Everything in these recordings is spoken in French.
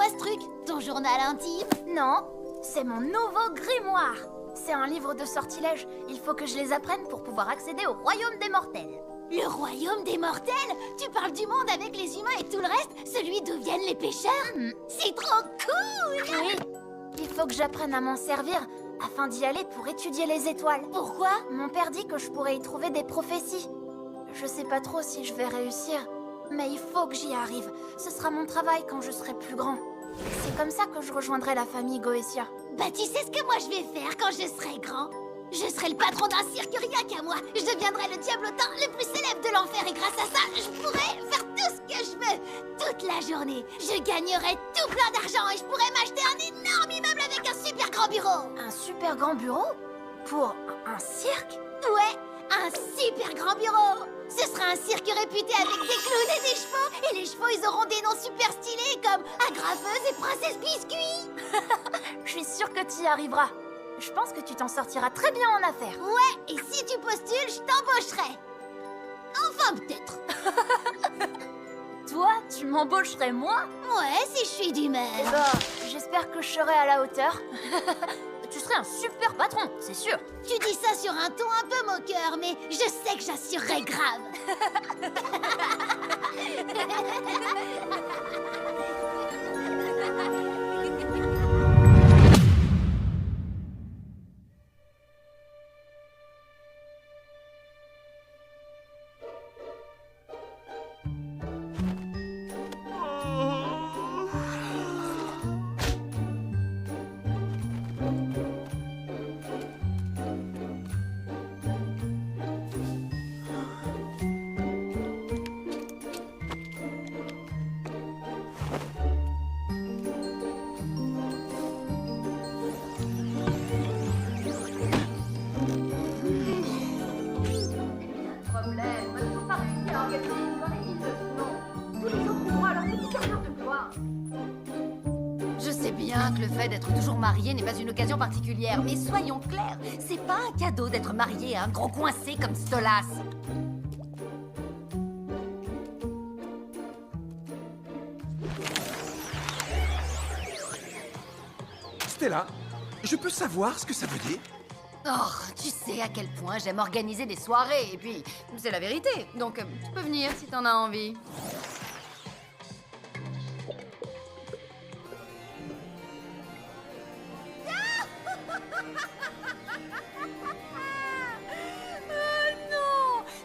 quoi ce truc? Ton journal intime? Non, c'est mon nouveau grimoire. C'est un livre de sortilèges. Il faut que je les apprenne pour pouvoir accéder au royaume des mortels. Le royaume des mortels? Tu parles du monde avec les humains et tout le reste? Celui d'où viennent les pêcheurs? C'est trop cool! Oui, il faut que j'apprenne à m'en servir afin d'y aller pour étudier les étoiles. Pourquoi? Mon père dit que je pourrais y trouver des prophéties. Je sais pas trop si je vais réussir, mais il faut que j'y arrive. Ce sera mon travail quand je serai plus grand. C'est comme ça que je rejoindrai la famille Goetia. Bah tu sais ce que moi je vais faire quand je serai grand? Je serai le patron d'un cirque rien qu'à moi. Je deviendrai le diablotin le plus célèbre de l'enfer et grâce à ça, je pourrai faire tout ce que je veux toute la journée. Je gagnerai tout plein d'argent et je pourrai m'acheter un énorme immeuble avec un super grand bureau. Un super grand bureau? Pour un cirque? Ouais, un super grand bureau. Ce sera un cirque réputé avec des clowns et des chevaux. Et les chevaux, ils auront des noms super stylés comme Agrafeuse et Princesse Biscuit. Je suis sûre que tu y arriveras. Je pense que tu t'en sortiras très bien en affaires. Ouais, et si tu postules, je t'embaucherai. Enfin, peut-être. Toi, tu m'embaucherais moi? Ouais, si je suis d'humeur. Eh ben, j'espère que je serai à la hauteur. Tu serais un super patron, c'est sûr. Tu dis ça sur un ton un peu moqueur, mais je sais que j'assurerai grave. Je sais bien que le fait d'être toujours marié n'est pas une occasion particulière, mais soyons clairs, c'est pas un cadeau d'être marié à un gros coincé comme Stolas. Stella, je peux savoir ce que ça veut dire? Oh, tu sais à quel point j'aime organiser des soirées, et puis c'est la vérité, donc tu peux venir si t'en as envie.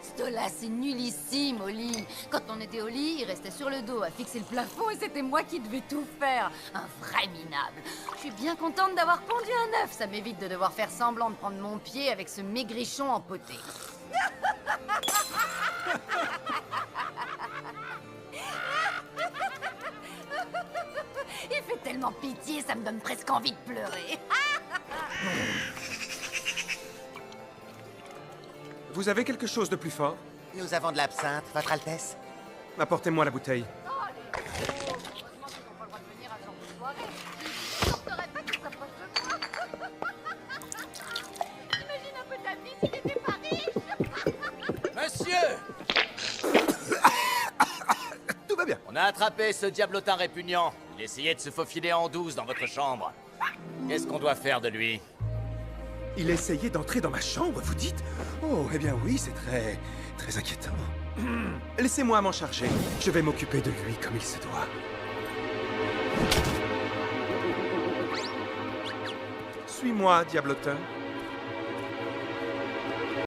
Stolas, c'est nullissime au lit. Quand on était au lit, il restait sur le dos à fixer le plafond et c'était moi qui devais tout faire. Un vrai minable. Je suis bien contente d'avoir pondu un œuf. Ça m'évite de devoir faire semblant de prendre mon pied avec ce maigrichon empoté. Il fait tellement pitié, ça me donne presque envie de pleurer. Vous avez quelque chose de plus fort? Nous avons de l'absinthe, Votre Altesse. Apportez-moi la bouteille. Monsieur! Tout va bien. On a attrapé ce diablotin répugnant. Il essayait de se faufiler en douce dans votre chambre. Qu'est-ce qu'on doit faire de lui? Il essayait d'entrer dans ma chambre, vous dites? Oh, eh bien oui, c'est très inquiétant. Laissez-moi m'en charger. Je vais m'occuper de lui comme il se doit. Suis-moi, diablotin.